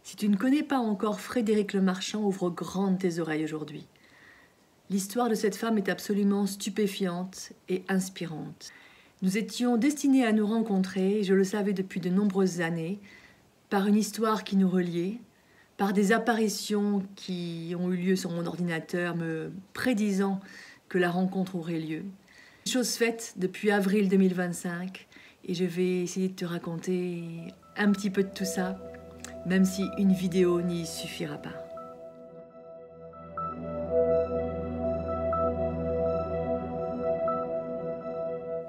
Si tu ne connais pas encore Frédéric Lemarchand, ouvre grandes tes oreilles aujourd'hui. L'histoire de cette femme est absolument stupéfiante et inspirante. Nous étions destinés à nous rencontrer, je le savais depuis de nombreuses années, par une histoire qui nous reliait, par des apparitions qui ont eu lieu sur mon ordinateur me prédisant que la rencontre aurait lieu. Chose faite depuis avril 2025 et je vais essayer de te raconter un petit peu de tout ça, même si une vidéo n'y suffira pas.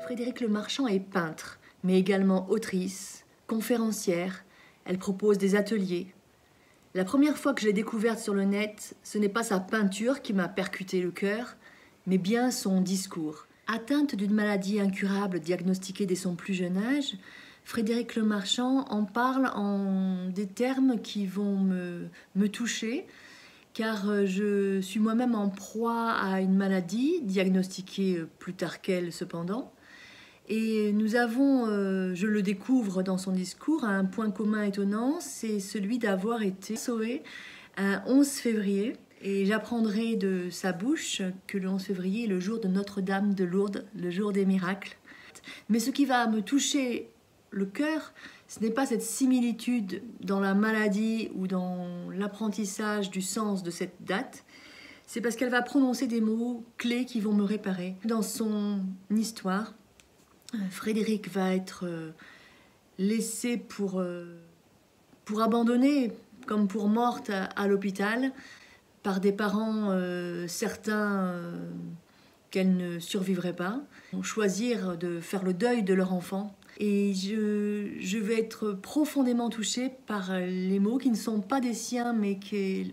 Frédéric Lemarchand est peintre, mais également autrice, conférencière. Elle propose des ateliers. La première fois que je l'ai découverte sur le net, ce n'est pas sa peinture qui m'a percuté le cœur, mais bien son discours. Atteinte d'une maladie incurable diagnostiquée dès son plus jeune âge, Frédéric Lemarchand en parle en des termes qui vont me toucher, car je suis moi-même en proie à une maladie, diagnostiquée plus tard qu'elle cependant. Et nous avons, je le découvre dans son discours, un point commun étonnant, c'est celui d'avoir été sauvé un 11 février. Et j'apprendrai de sa bouche que le 11 février est le jour de Notre-Dame de Lourdes, le jour des miracles. Mais ce qui va me toucher le cœur, ce n'est pas cette similitude dans la maladie ou dans l'apprentissage du sens de cette date, c'est parce qu'elle va prononcer des mots clés qui vont me réparer. Dans son histoire, Frédéric va être laissé pour abandonner, comme pour morte à l'hôpital, par des parents certains qu'elle ne survivrait pas, vont choisir de faire le deuil de leur enfant. Et je vais être profondément touchée par les mots qui ne sont pas des siens, mais qu'elle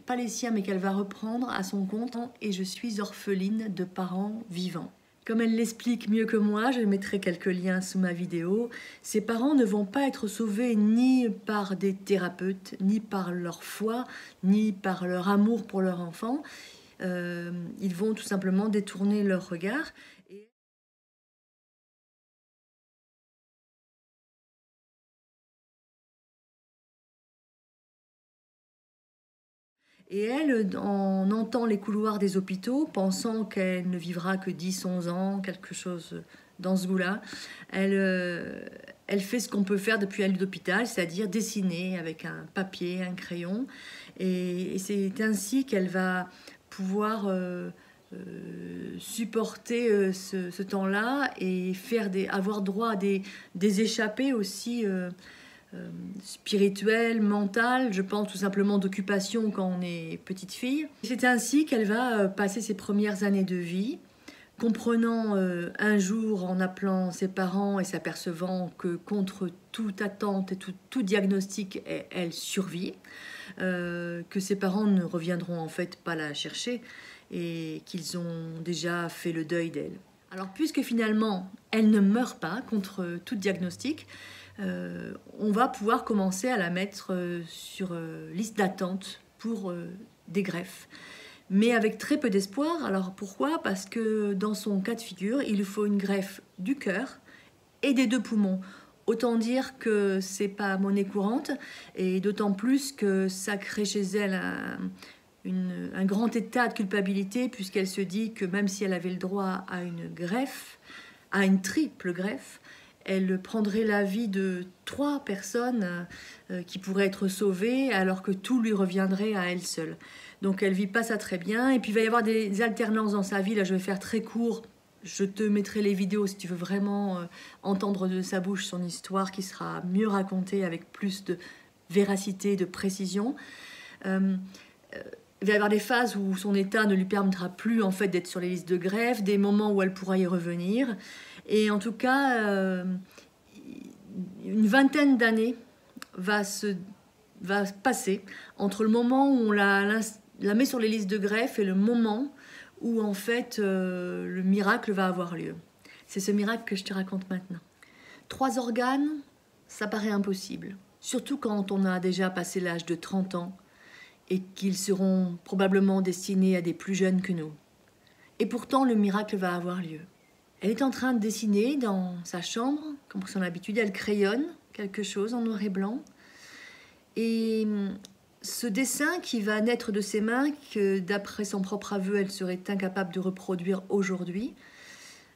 va reprendre à son compte. Et je suis orpheline de parents vivants. Comme elle l'explique mieux que moi, je mettrai quelques liens sous ma vidéo, ces parents ne vont pas être sauvés ni par des thérapeutes, ni par leur foi, ni par leur amour pour leur enfant. Ils vont tout simplement détourner leur regard. Et elle en entend les couloirs des hôpitaux, pensant qu'elle ne vivra que 10-11 ans, quelque chose dans ce goût-là. Elle fait ce qu'on peut faire depuis un lit d'hôpital, c'est-à-dire dessiner avec un papier, un crayon. Et c'est ainsi qu'elle va pouvoir supporter ce temps-là et avoir droit à des échappées aussi spirituelle, mentale, je pense tout simplement d'occupation quand on est petite fille. C'est ainsi qu'elle va passer ses premières années de vie, comprenant un jour en appelant ses parents et s'apercevant que contre toute attente et tout diagnostic, elle survit, que ses parents ne reviendront en fait pas la chercher et qu'ils ont déjà fait le deuil d'elle. Alors puisque finalement elle ne meurt pas contre tout diagnostic, on va pouvoir commencer à la mettre sur liste d'attente pour des greffes. Mais avec très peu d'espoir. Alors pourquoi? Parce que dans son cas de figure, il faut une greffe du cœur et des 2 poumons. Autant dire que c'est pas monnaie courante, et d'autant plus que ça crée chez elle un grand état de culpabilité, puisqu'elle se dit que même si elle avait le droit à une greffe, à une triple greffe, elle prendrait la vie de 3 personnes qui pourraient être sauvées alors que tout lui reviendrait à elle seule. Donc elle vit pas ça très bien. Et puis il va y avoir des alternances dans sa vie. Là, je vais faire très court. Je te mettrai les vidéos si tu veux vraiment entendre de sa bouche son histoire qui sera mieux racontée avec plus de véracité, de précision. Il va y avoir des phases où son état ne lui permettra plus en fait d'être sur les listes de greffe, des moments où elle pourra y revenir. Et en tout cas, une vingtaine d'années va passer entre le moment où on la met sur les listes de greffe et le moment où en fait le miracle va avoir lieu. C'est ce miracle que je te raconte maintenant. 3 organes, ça paraît impossible. Surtout quand on a déjà passé l'âge de 30 ans et qu'ils seront probablement destinés à des plus jeunes que nous. Et pourtant, le miracle va avoir lieu. Elle est en train de dessiner dans sa chambre, comme pour son habitude, elle crayonne quelque chose en noir et blanc. Et Ce dessin qui va naître de ses mains, que d'après son propre aveu, elle serait incapable de reproduire aujourd'hui,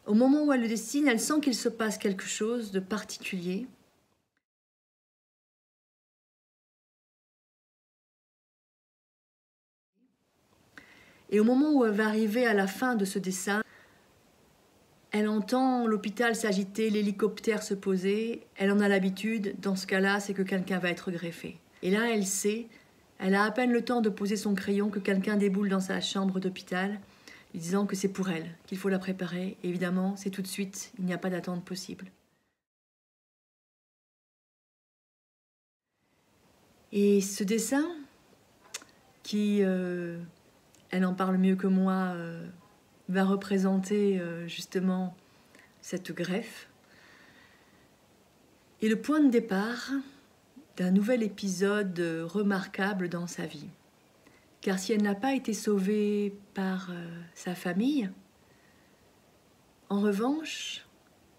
au moment où elle le dessine, elle sent qu'il se passe quelque chose de particulier. Et au moment où elle va arriver à la fin de ce dessin, elle entend l'hôpital s'agiter, l'hélicoptère se poser. Elle en a l'habitude. Dans ce cas-là, c'est que quelqu'un va être greffé. Et là, elle sait, elle a à peine le temps de poser son crayon que quelqu'un déboule dans sa chambre d'hôpital, lui disant que c'est pour elle, qu'il faut la préparer. Et évidemment, c'est tout de suite, il n'y a pas d'attente possible. Et ce dessin, qui, elle en parle mieux que moi, va représenter justement cette greffe, est le point de départ d'un nouvel épisode remarquable dans sa vie. Car si elle n'a pas été sauvée par sa famille, en revanche,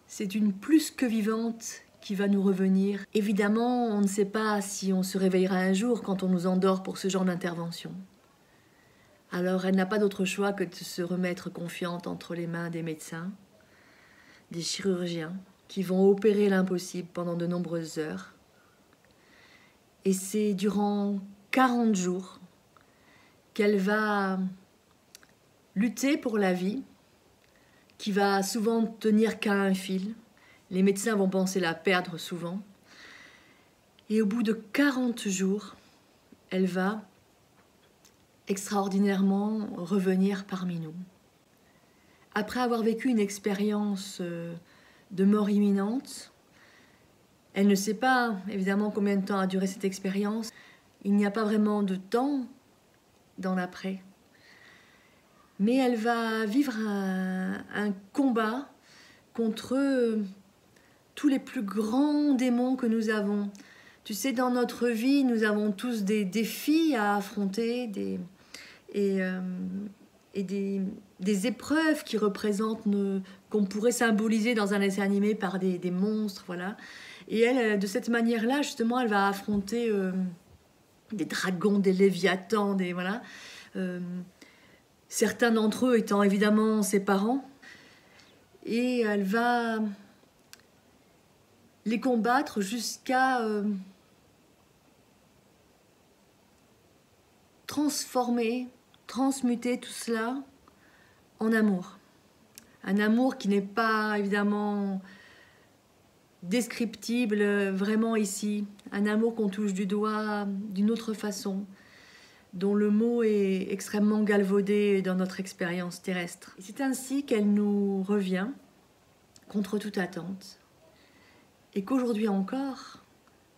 c'est une plus que vivante qui va nous revenir. Évidemment, on ne sait pas si on se réveillera un jour quand on nous endort pour ce genre d'intervention. Alors elle n'a pas d'autre choix que de se remettre confiante entre les mains des médecins, des chirurgiens, qui vont opérer l'impossible pendant de nombreuses heures. Et c'est durant 40 jours qu'elle va lutter pour la vie, qui va souvent tenir qu'à un fil. Les médecins vont penser la perdre souvent. Et au bout de 40 jours, elle va extraordinairement revenir parmi nous. Après avoir vécu une expérience de mort imminente, elle ne sait pas évidemment combien de temps a duré cette expérience. Il n'y a pas vraiment de temps dans l'après. Mais elle va vivre un combat contre tous les plus grands démons que nous avons. Tu sais, dans notre vie, nous avons tous des défis à affronter, des épreuves qui représentent, qu'on pourrait symboliser dans un dessin animé par des monstres, voilà. Et elle, de cette manière-là, justement, elle va affronter des dragons, des léviathans, voilà. Certains d'entre eux étant évidemment ses parents. Et elle va les combattre jusqu'à transmuter tout cela en amour. Un amour qui n'est pas évidemment descriptible vraiment ici. Un amour qu'on touche du doigt d'une autre façon, dont le mot est extrêmement galvaudé dans notre expérience terrestre. C'est ainsi qu'elle nous revient contre toute attente et qu'aujourd'hui encore,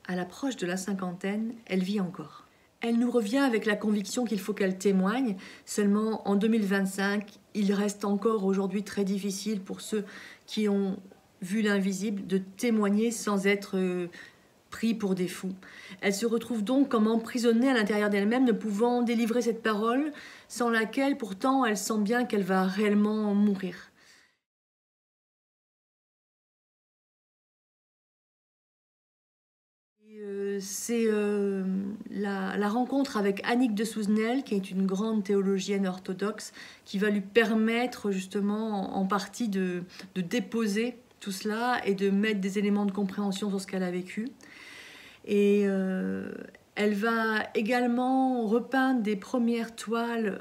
à l'approche de la cinquantaine, elle vit encore. Elle nous revient avec la conviction qu'il faut qu'elle témoigne. Seulement, en 2025, il reste encore aujourd'hui très difficile pour ceux qui ont vu l'invisible de témoigner sans être pris pour des fous. Elle se retrouve donc comme emprisonnée à l'intérieur d'elle-même, ne pouvant délivrer cette parole, sans laquelle pourtant elle sent bien qu'elle va réellement mourir. C'est la rencontre avec Annick de Souzenel, qui est une grande théologienne orthodoxe, qui va lui permettre justement en partie de déposer tout cela et de mettre des éléments de compréhension sur ce qu'elle a vécu. Et elle va également repeindre des premières toiles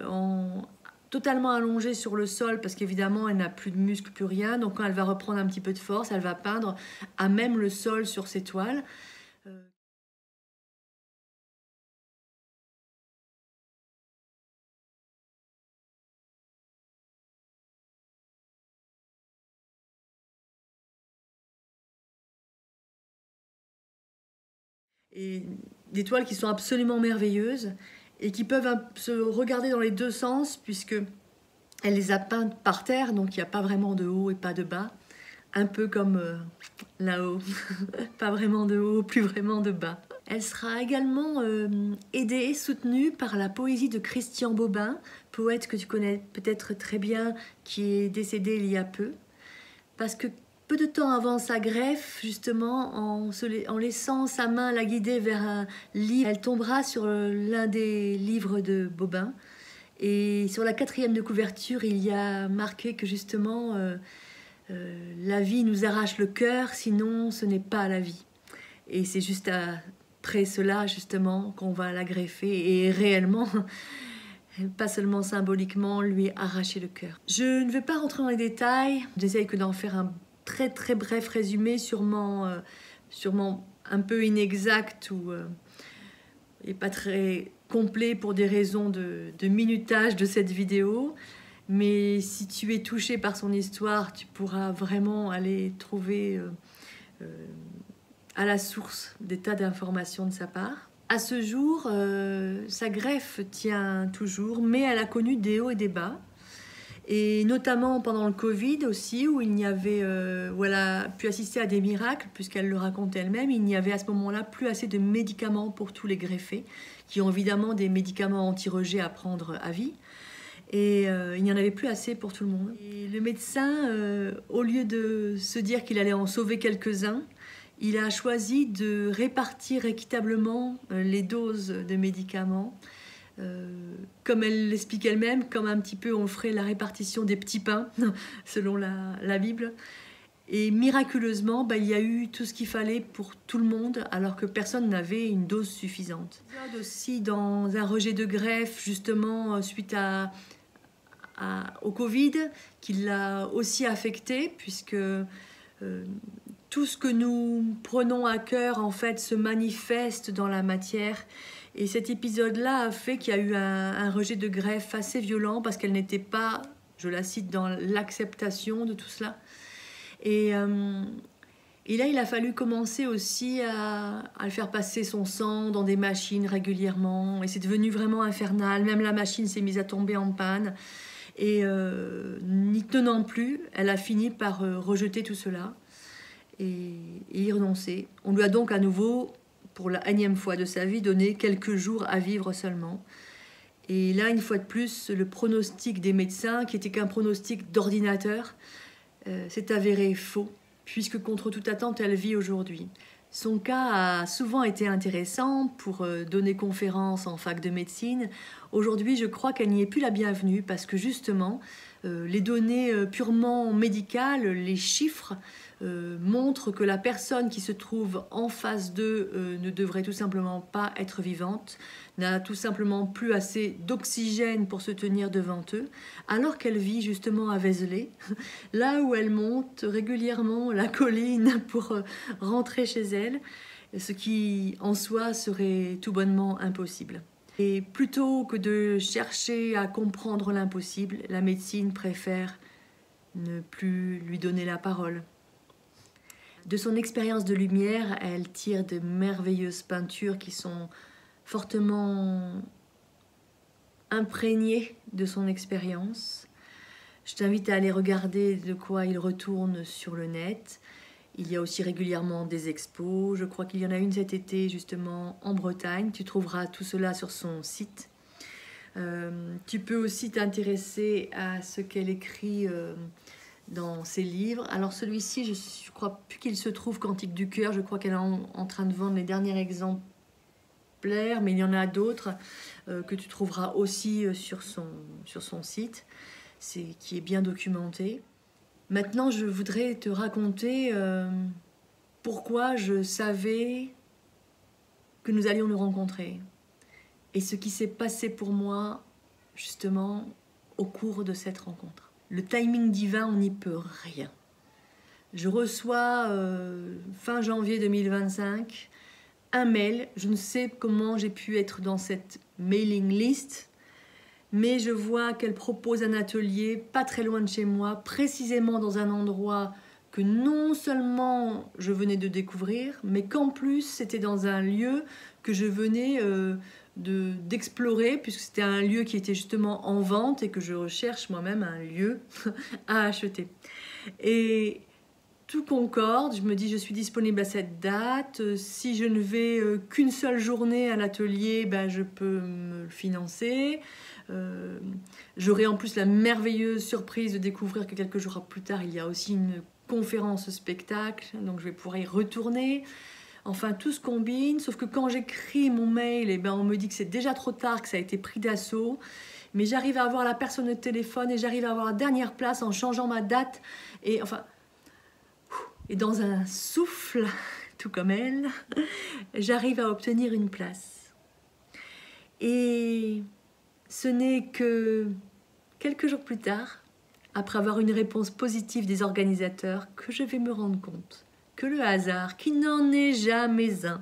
totalement allongées sur le sol, parce qu'évidemment elle n'a plus de muscles, plus rien. Donc quand elle va reprendre un petit peu de force, elle va peindre à même le sol sur ces toiles. Et des toiles qui sont absolument merveilleuses et qui peuvent se regarder dans les deux sens, puisque elle les a peintes par terre, donc il n'y a pas vraiment de haut et pas de bas, un peu comme là-haut, pas vraiment de haut, plus vraiment de bas. Elle sera également aidée et soutenue par la poésie de Christian Bobin, poète que tu connais peut-être très bien, qui est décédé il y a peu, parce que Peu de temps avant sa greffe, justement, en laissant sa main la guider vers un livre, elle tombera sur l'un des livres de Bobin. Et sur la 4e de couverture, il y a marqué que justement, la vie nous arrache le cœur, sinon ce n'est pas la vie. Et c'est juste après cela, justement, qu'on va la greffer et réellement, pas seulement symboliquement, lui arracher le cœur. Je ne vais pas rentrer dans les détails, j'essaye que d'en faire un très très bref résumé, sûrement un peu inexact et pas très complet pour des raisons de minutage de cette vidéo. Mais si tu es touché par son histoire, tu pourras vraiment aller trouver à la source des tas d'informations de sa part. À ce jour, sa greffe tient toujours, mais elle a connu des hauts et des bas. Et notamment pendant le Covid aussi, où elle a pu assister à des miracles, puisqu'elle le raconte elle-même, il n'y avait à ce moment-là plus assez de médicaments pour tous les greffés, qui ont évidemment des médicaments anti-rejet à prendre à vie. Et il n'y en avait plus assez pour tout le monde. Et le médecin, au lieu de se dire qu'il allait en sauver quelques-uns, il a choisi de répartir équitablement les doses de médicaments, comme elle l'explique elle-même, comme un petit peu on ferait la répartition des petits pains, selon la Bible. Et miraculeusement, il y a eu tout ce qu'il fallait pour tout le monde, alors que personne n'avait une dose suffisante. Aussi dans un rejet de greffe, justement, suite au Covid, qui l'a aussi affecté, puisque tout ce que nous prenons à cœur, en fait, se manifeste dans la matière. Et cet épisode-là a fait qu'il y a eu un rejet de greffe assez violent, parce qu'elle n'était pas, je la cite, dans l'acceptation de tout cela. Et là, il a fallu commencer aussi à le faire passer son sang dans des machines régulièrement. Et c'est devenu vraiment infernal. Même la machine s'est mise à tomber en panne. Et n'y tenant plus, elle a fini par rejeter tout cela et y renoncer. On lui a donc à nouveau, pour la énième fois de sa vie, donné quelques jours à vivre seulement. Et là, une fois de plus, le pronostic des médecins, qui était qu'un pronostic d'ordinateur, s'est avéré faux, puisque contre toute attente, elle vit aujourd'hui. Son cas a souvent été intéressant pour donner conférence en fac de médecine. Aujourd'hui, je crois qu'elle n'y est plus la bienvenue, parce que justement, les données purement médicales, les chiffres, montrent que la personne qui se trouve en face d'eux ne devrait tout simplement pas être vivante, n'a tout simplement plus assez d'oxygène pour se tenir devant eux, alors qu'elle vit justement à Vézelay, là où elle monte régulièrement la colline pour rentrer chez elle, ce qui en soi serait tout bonnement impossible. Et plutôt que de chercher à comprendre l'impossible, la médecine préfère ne plus lui donner la parole. De son expérience de lumière, elle tire de merveilleuses peintures qui sont fortement imprégnées de son expérience. Je t'invite à aller regarder de quoi il retourne sur le net. Il y a aussi régulièrement des expos. Je crois qu'il y en a une cet été justement en Bretagne. Tu trouveras tout cela sur son site. Tu peux aussi t'intéresser à ce qu'elle écrit dans ses livres. Alors celui-ci, je ne crois plus qu'il se trouve Cantique du cœur. Je crois qu'elle est en train de vendre les derniers exemplaires, mais il y en a d'autres que tu trouveras aussi sur son site, qui est bien documenté. Maintenant, je voudrais te raconter pourquoi je savais que nous allions nous rencontrer et ce qui s'est passé pour moi, justement, au cours de cette rencontre. Le timing divin, on n'y peut rien. Je reçois, fin janvier 2025, un mail. Je ne sais comment j'ai pu être dans cette mailing list, mais je vois qu'elle propose un atelier pas très loin de chez moi, précisément dans un endroit que non seulement je venais de découvrir, mais qu'en plus c'était dans un lieu que je venais d'explorer, puisque c'était un lieu qui était justement en vente et que je recherche moi-même un lieu à acheter. Et tout concorde, je me dis je suis disponible à cette date, si je ne vais qu'une seule journée à l'atelier, je peux me le financer. J'aurai en plus la merveilleuse surprise de découvrir que quelques jours plus tard, il y a aussi une conférence spectacle, donc je vais pouvoir y retourner. Enfin, tout se combine, sauf que quand j'écris mon mail, eh ben, on me dit que c'est déjà trop tard, que ça a été pris d'assaut. Mais j'arrive à avoir la personne au téléphone et j'arrive à avoir la dernière place en changeant ma date. Et enfin, et dans un souffle, tout comme elle, j'arrive à obtenir une place. Et ce n'est que quelques jours plus tard, après avoir une réponse positive des organisateurs, que je vais me rendre compte que le hasard, qui n'en est jamais un,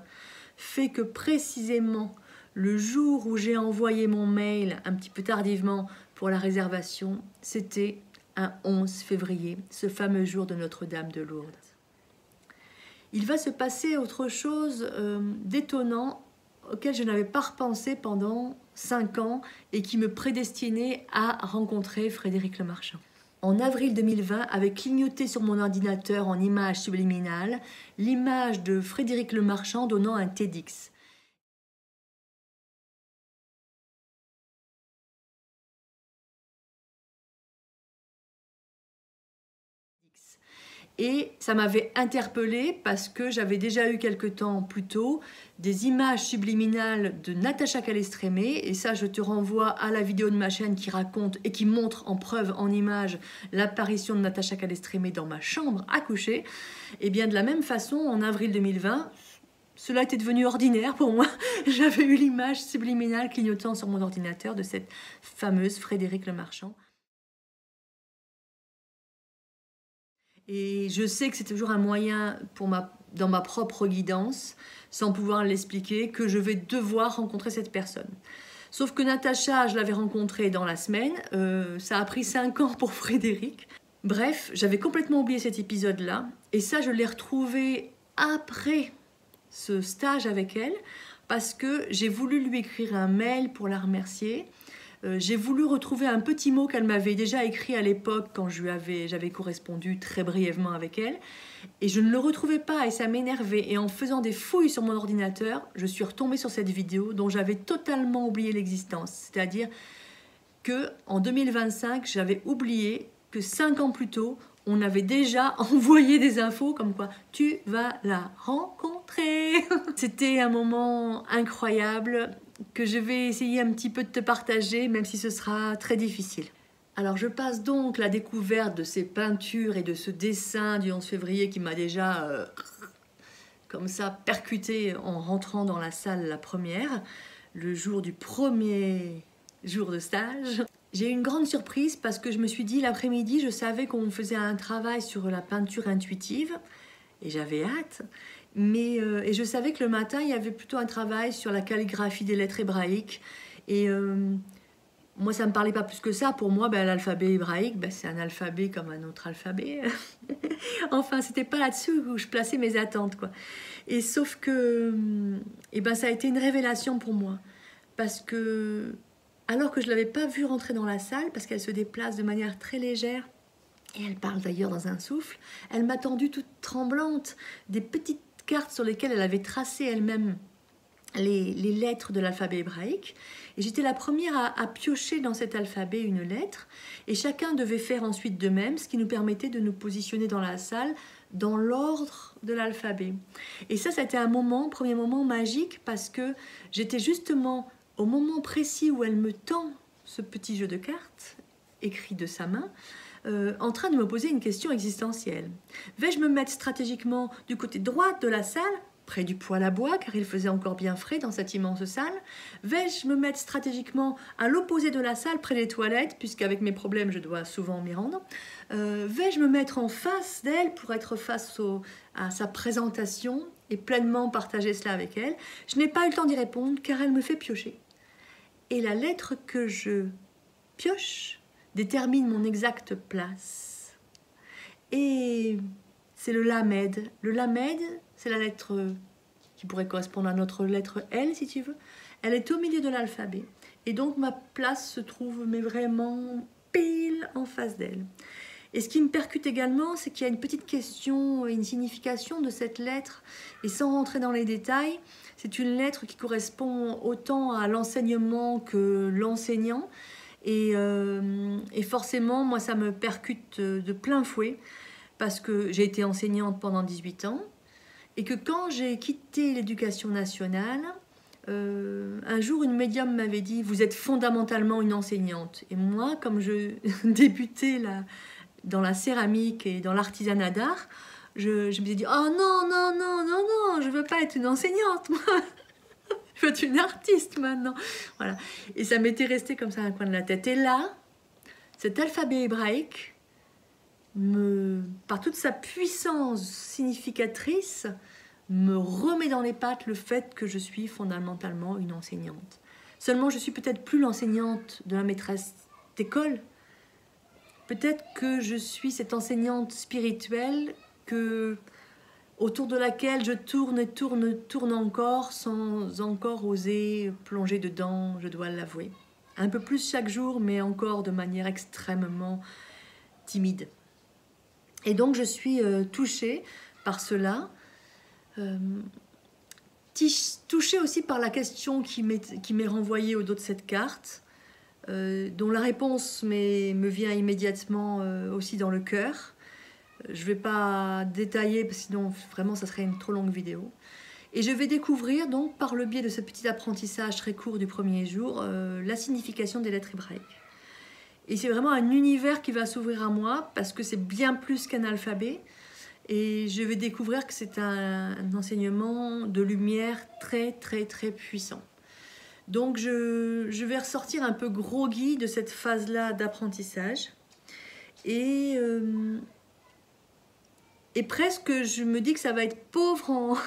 fait que précisément le jour où j'ai envoyé mon mail, un petit peu tardivement, pour la réservation, c'était un 11 février, ce fameux jour de Notre-Dame de Lourdes. Il va se passer autre chose d'étonnant auquel je n'avais pas repensé pendant 5 ans et qui me prédestinait à rencontrer Frédéric Lemarchand. En avril 2020, avait clignoté sur mon ordinateur en image subliminale l'image de Frédéric Lemarchand donnant un TEDx. Et ça m'avait interpellée parce que j'avais déjà eu quelque temps plus tôt des images subliminales de Natacha Calestrémé. Et ça, je te renvoie à la vidéo de ma chaîne qui raconte et qui montre en preuve, en image, l'apparition de Natacha Calestrémé dans ma chambre à coucher. Et bien de la même façon, en avril 2020, cela était devenu ordinaire pour moi. J'avais eu l'image subliminale clignotant sur mon ordinateur de cette fameuse Frédéric Lemarchand. Et je sais que c'est toujours un moyen dans ma propre guidance, sans pouvoir l'expliquer, que je vais devoir rencontrer cette personne. Sauf que Natacha, je l'avais rencontrée dans la semaine, ça a pris 5 ans pour Frédéric. Bref, j'avais complètement oublié cet épisode-là, et ça je l'ai retrouvé après ce stage avec elle, parce que j'ai voulu lui écrire un mail pour la remercier. J'ai voulu retrouver un petit mot qu'elle m'avait déjà écrit à l'époque quand j'avais correspondu très brièvement avec elle. Et je ne le retrouvais pas et ça m'énervait. Et en faisant des fouilles sur mon ordinateur, je suis retombée sur cette vidéo dont j'avais totalement oublié l'existence. C'est-à-dire qu'en 2025, j'avais oublié que 5 ans plus tôt, on avait déjà envoyé des infos comme quoi tu vas la rencontrer. C'était un moment incroyable que je vais essayer un petit peu de te partager, même si ce sera très difficile. Alors je passe donc la découverte de ces peintures et de ce dessin du 11 février qui m'a déjà comme ça percuté en rentrant dans la salle la première, le jour du premier jour de stage. J'ai eu une grande surprise parce que je me suis dit l'après-midi, je savais qu'on faisait un travail sur la peinture intuitive et j'avais hâte. Et je savais que le matin, il y avait plutôt un travail sur la calligraphie des lettres hébraïques. Et moi, ça ne me parlait pas plus que ça. Pour moi, l'alphabet hébraïque, c'est un alphabet comme un autre alphabet. Enfin, c'était pas là-dessus où je plaçais mes attentes, quoi. Et sauf que ça a été une révélation pour moi. Parce que, alors que je ne l'avais pas vue rentrer dans la salle, parce qu'elle se déplace de manière très légère, et elle parle d'ailleurs dans un souffle, elle m'a tendu toute tremblante des petites cartes sur lesquelles elle avait tracé elle-même les lettres de l'alphabet hébraïque. Et j'étais la première à piocher dans cet alphabet une lettre. Et chacun devait faire ensuite de même, ce qui nous permettait de nous positionner dans la salle dans l'ordre de l'alphabet. Et ça a été un premier moment magique parce que j'étais justement au moment précis où elle me tend ce petit jeu de cartes, écrit de sa main, en train de me poser une question existentielle. Vais-je me mettre stratégiquement du côté droit de la salle, près du poêle à bois, car il faisait encore bien frais dans cette immense salle? Vais-je me mettre stratégiquement à l'opposé de la salle, près des toilettes, puisqu'avec mes problèmes, je dois souvent m'y rendre? Vais-je me mettre en face d'elle pour être face à sa présentation et pleinement partager cela avec elle? Je n'ai pas eu le temps d'y répondre, car elle me fait piocher. Et la lettre que je pioche détermine mon exacte place. Et c'est le lamed. Le lamed, c'est la lettre qui pourrait correspondre à notre lettre L, si tu veux. Elle est au milieu de l'alphabet. Et donc, ma place se trouve, mais vraiment pile en face d'elle. Et ce qui me percute également, c'est qu'il y a une petite question, une signification de cette lettre. Et sans rentrer dans les détails, c'est une lettre qui correspond autant à l'enseignement que l'enseignant. Et forcément, moi, ça me percute de plein fouet parce que j'ai été enseignante pendant 18 ans et que quand j'ai quitté l'éducation nationale, un jour une médium m'avait dit « Vous êtes fondamentalement une enseignante ». Et moi, comme je débutais dans la céramique et dans l'artisanat d'art, je me suis dit « Oh non, non, non, non, non, je veux pas être une enseignante, moi. Je veux être une artiste maintenant. » Voilà. Et ça m'était resté comme ça à un coin de la tête. Et là, cet alphabet hébraïque, par toute sa puissance significatrice, me remet dans les pattes le fait que je suis fondamentalement une enseignante. Seulement, je suis peut-être plus l'enseignante de la maîtresse d'école. Peut-être que je suis cette enseignante spirituelle autour de laquelle je tourne et tourne, tourne encore sans encore oser plonger dedans, je dois l'avouer. Un peu plus chaque jour, mais encore de manière extrêmement timide. Et donc je suis touchée par cela, touchée aussi par la question qui m'est renvoyée au dos de cette carte, dont la réponse me vient immédiatement aussi dans le cœur. Je ne vais pas détailler, parce que sinon vraiment ça serait une trop longue vidéo. Et je vais découvrir donc par le biais de ce petit apprentissage très court du premier jour la signification des lettres hébraïques. Et c'est vraiment un univers qui va s'ouvrir à moi parce que c'est bien plus qu'un alphabet. Et je vais découvrir que c'est un enseignement de lumière très très très puissant. Donc je vais ressortir un peu groggy de cette phase-là d'apprentissage. Et presque je me dis que ça va être pauvre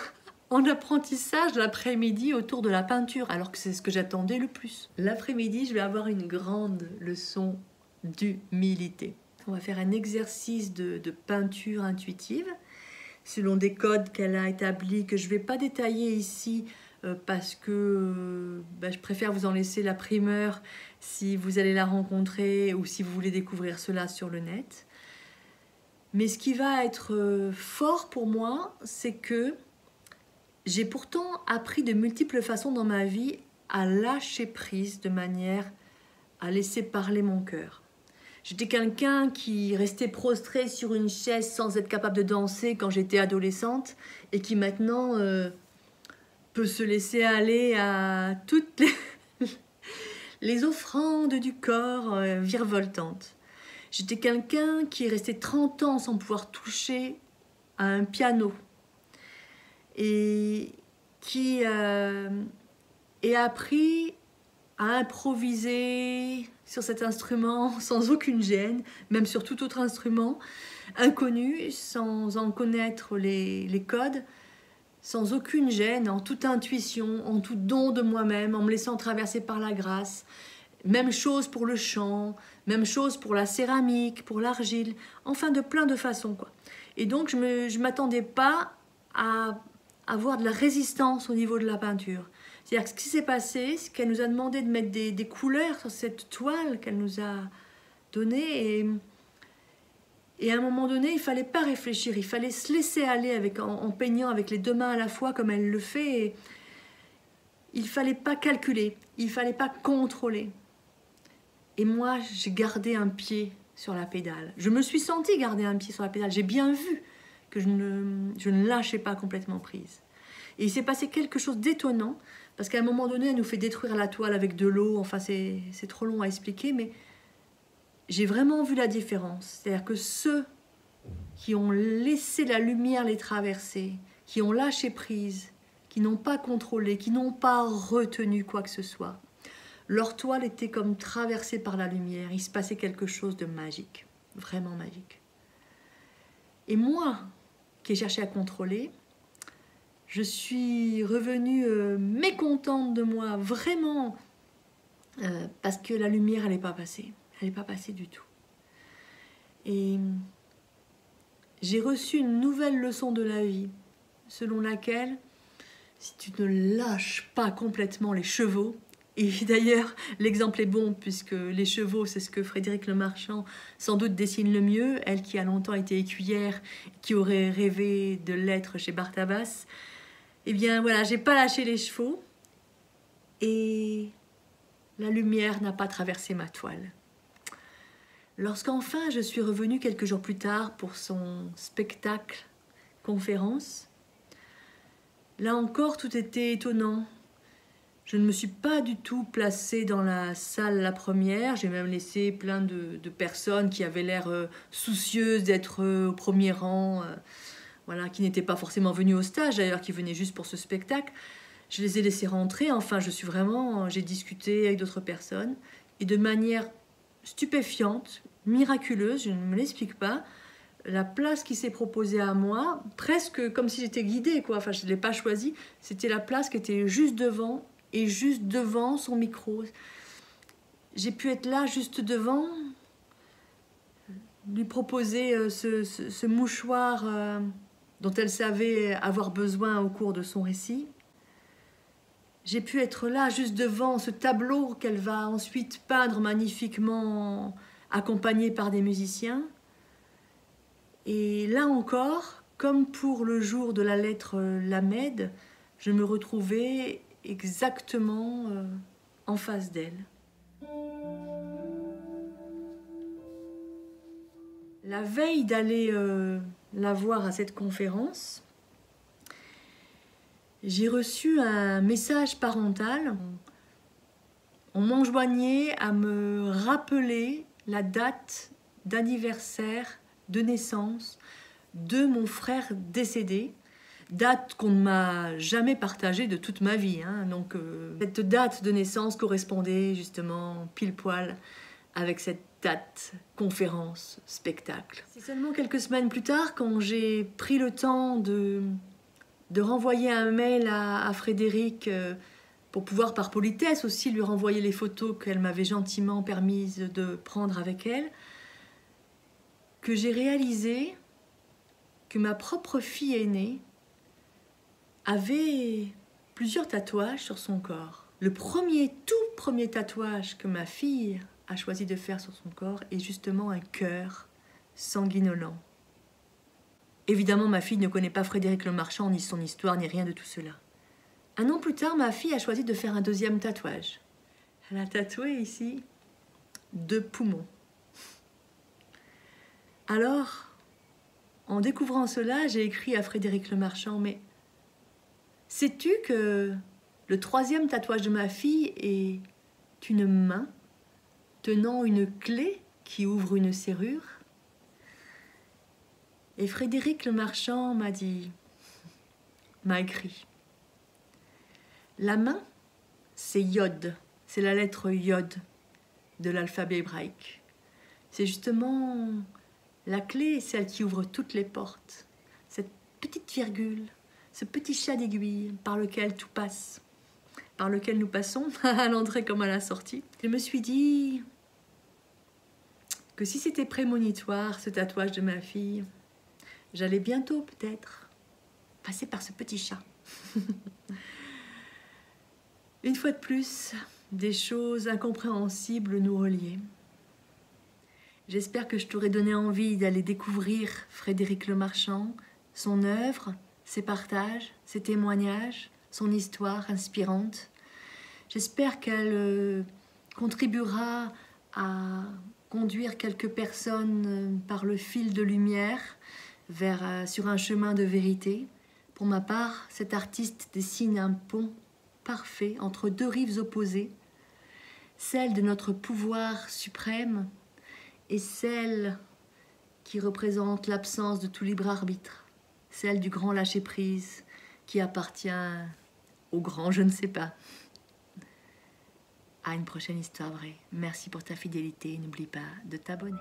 en apprentissage l'après-midi autour de la peinture, alors que c'est ce que j'attendais le plus. L'après-midi, je vais avoir une grande leçon d'humilité. On va faire un exercice de peinture intuitive selon des codes qu'elle a établis, que je ne vais pas détailler ici parce que je préfère vous en laisser la primeur si vous allez la rencontrer ou si vous voulez découvrir cela sur le net. Mais ce qui va être fort pour moi, c'est que j'ai pourtant appris de multiples façons dans ma vie à lâcher prise de manière à laisser parler mon cœur. J'étais quelqu'un qui restait prostré sur une chaise sans être capable de danser quand j'étais adolescente et qui maintenant peut se laisser aller à toutes les offrandes du corps virevoltantes. J'étais quelqu'un qui est resté 30 ans sans pouvoir toucher à un piano et qui a appris à improviser sur cet instrument sans aucune gêne, même sur tout autre instrument, inconnu, sans en connaître les codes, sans aucune gêne, en toute intuition, en tout don de moi-même, en me laissant traverser par la grâce. Même chose pour le chant, même chose pour la céramique, pour l'argile, enfin de plein de façons, quoi. Et donc je ne m'attendais pas à avoir de la résistance au niveau de la peinture. C'est-à-dire que ce qui s'est passé, c'est qu'elle nous a demandé de mettre des couleurs sur cette toile qu'elle nous a donnée. Et à un moment donné, il ne fallait pas réfléchir, il fallait se laisser aller en peignant avec les deux mains à la fois comme elle le fait. Et il ne fallait pas calculer, il ne fallait pas contrôler. Et moi, j'ai gardé un pied sur la pédale. Je me suis sentie garder un pied sur la pédale. J'ai bien vu que je ne lâchais pas complètement prise. Et il s'est passé quelque chose d'étonnant, parce qu'à un moment donné, elle nous fait détruire la toile avec de l'eau. Enfin, c'est trop long à expliquer, mais j'ai vraiment vu la différence. C'est-à-dire que ceux qui ont laissé la lumière les traverser, qui ont lâché prise, qui n'ont pas contrôlé, qui n'ont pas retenu quoi que ce soit, leur toile était comme traversée par la lumière. Il se passait quelque chose de magique, vraiment magique. Et moi, qui ai cherché à contrôler, je suis revenue mécontente de moi, vraiment, parce que la lumière, elle n'est pas passée. Elle n'est pas passée du tout. Et j'ai reçu une nouvelle leçon de la vie, selon laquelle, si tu ne lâches pas complètement les chevaux, et d'ailleurs, l'exemple est bon, puisque les chevaux, c'est ce que Frédéric Le Marchand sans doute dessine le mieux, elle qui a longtemps été écuyère, qui aurait rêvé de l'être chez Bartabas. Eh bien voilà, j'ai pas lâché les chevaux, et la lumière n'a pas traversé ma toile. Lorsqu'enfin je suis revenue quelques jours plus tard pour son spectacle conférence, là encore tout était étonnant. Je ne me suis pas du tout placée dans la salle la première. J'ai même laissé plein de personnes qui avaient l'air soucieuses d'être au premier rang, voilà, qui n'étaient pas forcément venues au stage d'ailleurs, qui venaient juste pour ce spectacle. Je les ai laissés rentrer. Enfin, j'ai discuté avec d'autres personnes et de manière stupéfiante, miraculeuse, je ne me l'explique pas, la place qui s'est proposée à moi, presque comme si j'étais guidée, quoi. Enfin, je ne l'ai pas choisie. C'était la place qui était juste devant et juste devant son micro. J'ai pu être là, juste devant, lui proposer ce mouchoir dont elle savait avoir besoin au cours de son récit. J'ai pu être là, juste devant ce tableau qu'elle va ensuite peindre magnifiquement, accompagnée par des musiciens. Et là encore, comme pour le jour de la lettre Lamed, je me retrouvais exactement en face d'elle. La veille d'aller la voir à cette conférence, j'ai reçu un message parental. On m'enjoignait à me rappeler la date d'anniversaire de naissance de mon frère décédé, date qu'on ne m'a jamais partagée de toute ma vie. Donc, cette date de naissance correspondait justement pile poil avec cette date, conférence, spectacle. C'est seulement quelques semaines plus tard, quand j'ai pris le temps de renvoyer un mail à Frédéric pour pouvoir par politesse aussi lui renvoyer les photos qu'elle m'avait gentiment permise de prendre avec elle, que j'ai réalisé que ma propre fille aînée avait plusieurs tatouages sur son corps. Le tout premier tatouage que ma fille a choisi de faire sur son corps est justement un cœur sanguinolent. Évidemment, ma fille ne connaît pas Frédéric Lemarchand, ni son histoire, ni rien de tout cela. Un an plus tard, ma fille a choisi de faire un deuxième tatouage. Elle a tatoué ici 2 poumons. Alors, en découvrant cela, j'ai écrit à Frédéric Lemarchand, mais sais-tu que le 3e tatouage de ma fille est une main tenant une clé qui ouvre une serrure? Et Frédéric Lemarchand m'a écrit. La main, c'est Yod, c'est la lettre Yod de l'alphabet hébraïque. C'est justement la clé, celle qui ouvre toutes les portes. Cette petite virgule, ce petit chat d'aiguille par lequel tout passe, par lequel nous passons à l'entrée comme à la sortie. Je me suis dit que si c'était prémonitoire, ce tatouage de ma fille, j'allais bientôt peut-être passer par ce petit chat. Une fois de plus, des choses incompréhensibles nous reliaient. J'espère que je t'aurai donné envie d'aller découvrir Frédéric Lemarchand, son œuvre, ses partages, ses témoignages, son histoire inspirante. J'espère qu'elle contribuera à conduire quelques personnes par le fil de lumière sur un chemin de vérité. Pour ma part, cet artiste dessine un pont parfait entre 2 rives opposées, celle de notre pouvoir suprême et celle qui représente l'absence de tout libre arbitre, celle du grand lâcher-prise qui appartient au grand je ne sais pas. À une prochaine histoire vraie. Merci pour ta fidélité et n'oublie pas de t'abonner.